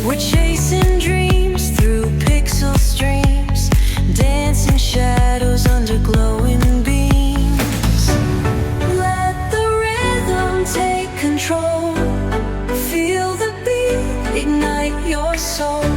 We're chasing dreams through pixel streams, dancing shadows under glowing beams. Let the rhythm take control. Feel the beat, ignite your soul.